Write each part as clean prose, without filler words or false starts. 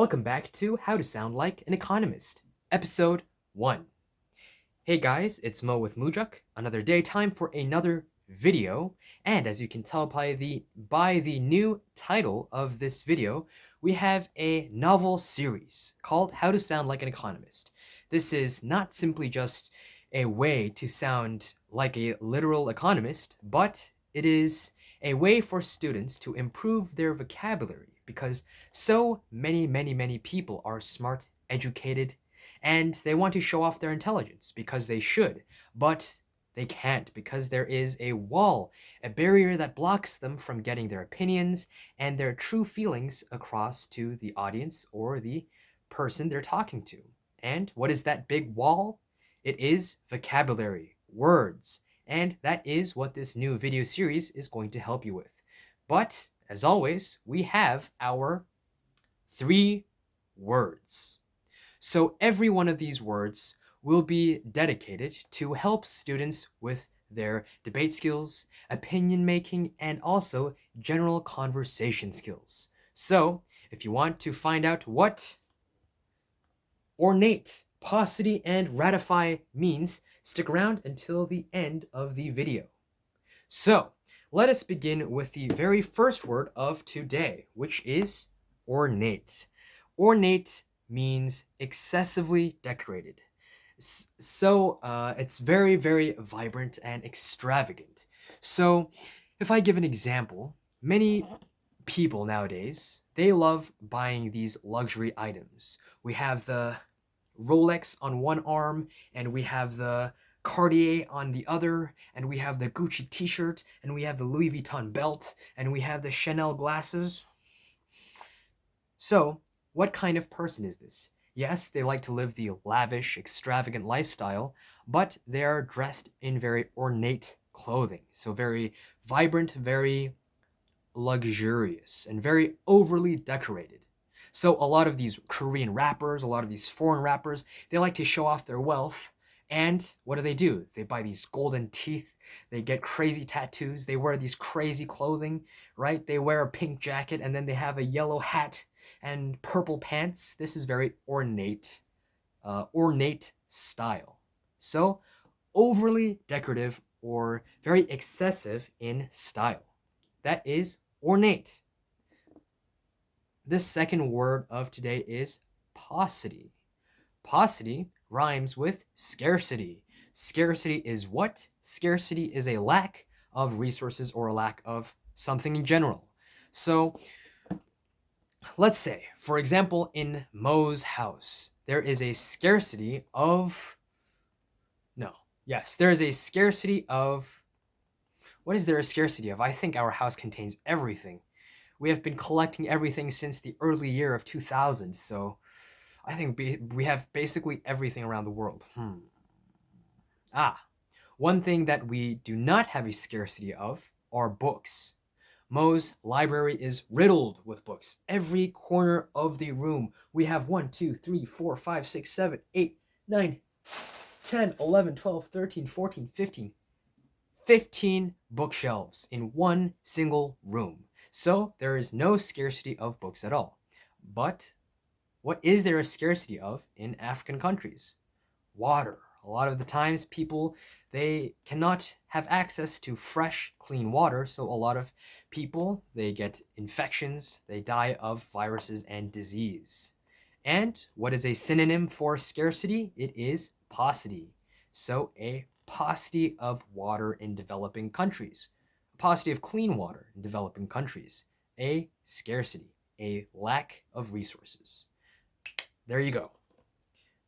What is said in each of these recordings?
Welcome back to How to Sound Like an Economist, Episode 1. Hey guys, it's Mo with Mujak. Another day, time for another video. And as you can tell by the new title of this video, we have a novel series called How to Sound Like an Economist. This is not simply just a way to sound like a literal economist, but it is a way for students to improve their vocabulary because so many people are smart, educated, and they want to show off their intelligence because they should, but they can't because there is a wall, a barrier that blocks them from getting their opinions and their true feelings across to the audience or the person they're talking to. And what is that big wall? It is vocabulary, words, and that is what this new video series is going to help you with. But, as always, we have our 3 words. So every one of these words will be dedicated to help students with their debate skills, opinion making, and also general conversation skills. So if you want to find out what ornate, paucity, and ratify means, stick around until the end of the video. So let us begin with the very first word of today, which is ornate. Ornate means excessively decorated. So it's very vibrant and extravagant. So if I give an example, many people nowadays, they love buying these luxury items. We have the Rolex on one arm, and we have the Cartier on the other, and we have the Gucci t-shirt, and we have the Louis Vuitton belt, and we have the Chanel glasses. So, what kind of person is this? Yes, they like to live the lavish, extravagant lifestyle, but they are dressed in very ornate clothing. So very vibrant, very luxurious, and very overly decorated. So a lot of these Korean rappers, a lot of these foreign rappers, they like to show off their wealth. And what do? They buy these golden teeth, they get crazy tattoos, they wear these crazy clothing, right? They wear a pink jacket, and then they have a yellow hat and purple pants. This is very ornate style. So overly decorative or very excessive in style. That is ornate. The second word of today is paucity. Paucity rhymes with scarcity. Scarcity is what? Scarcity is a lack of resources or a lack of something in general. So let's say, for example, in Mo's house, there is a scarcity of... there is a scarcity of... What is there a scarcity of? I think our house contains everything. We have been collecting everything since the early year of 2000, so I think we have basically everything around the world. One thing that we do not have a scarcity of are books. Mo's library is riddled with books. Every corner of the room, we have 1, 2, 3, 4, 5, 6, 7, 8, 9, 10, 11, 12, 13, 14, 15 bookshelves in one single room. So there is no scarcity of books at all. But what is there a scarcity of in African countries? Water. A lot of the times people, they cannot have access to fresh, clean water, so a lot of people, they get infections, they die of viruses and disease. And what is a synonym for scarcity? It is paucity. So a paucity of water in developing countries. A paucity of clean water in developing countries. A scarcity, a lack of resources. There you go.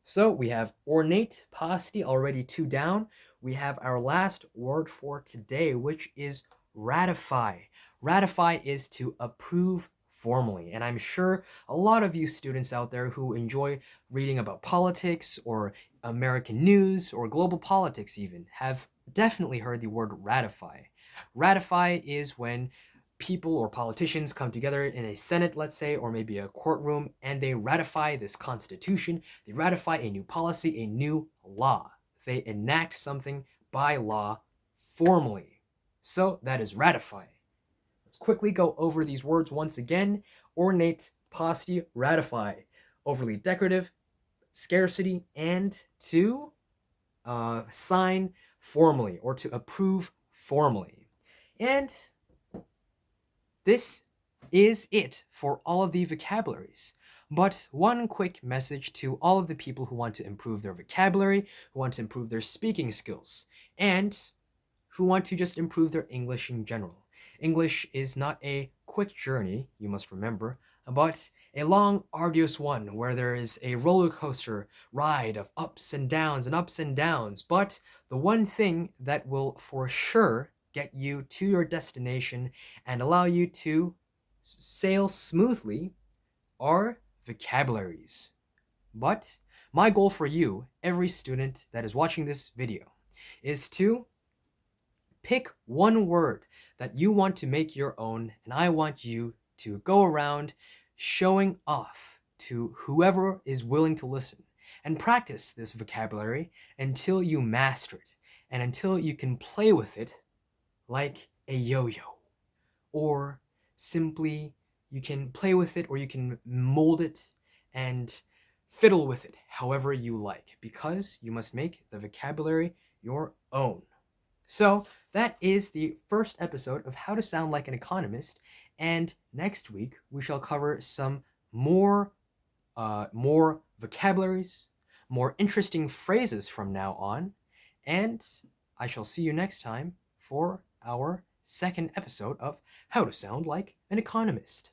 So we have ornate, paucity, already 2 down. We have our last word for today, which is ratify. Ratify is to approve formally. And I'm sure a lot of you students out there who enjoy reading about politics or American news or global politics even have definitely heard the word ratify. Ratify is when people or politicians come together in a Senate, let's say, or maybe a courtroom, and they ratify this constitution, they ratify a new policy, a new law. They enact something by law formally. So that is ratify. Let's quickly go over these words once again. Ornate, paucity, ratify, overly decorative, scarcity, and to sign formally or to approve formally. And this is it for all of the vocabularies. But one quick message to all of the people who want to improve their vocabulary, who want to improve their speaking skills, and who want to just improve their English in general. English is not a quick journey, you must remember, but a long, arduous one where there is a roller coaster ride of ups and downs and ups and downs. But the one thing that will for sure get you to your destination and allow you to sail smoothly are vocabularies. But my goal for you, every student that is watching this video, is to pick one word that you want to make your own, and I want you to go around showing off to whoever is willing to listen and practice this vocabulary until you master it and until you can play with it like a yo-yo, or simply you can play with it or you can mold it and fiddle with it however you like, because you must make the vocabulary your own. So that is the first episode of How to Sound Like an Economist, and next week we shall cover some more vocabularies, more interesting phrases from now on, and I shall see you next time for our second episode of How to Sound Like an Economist.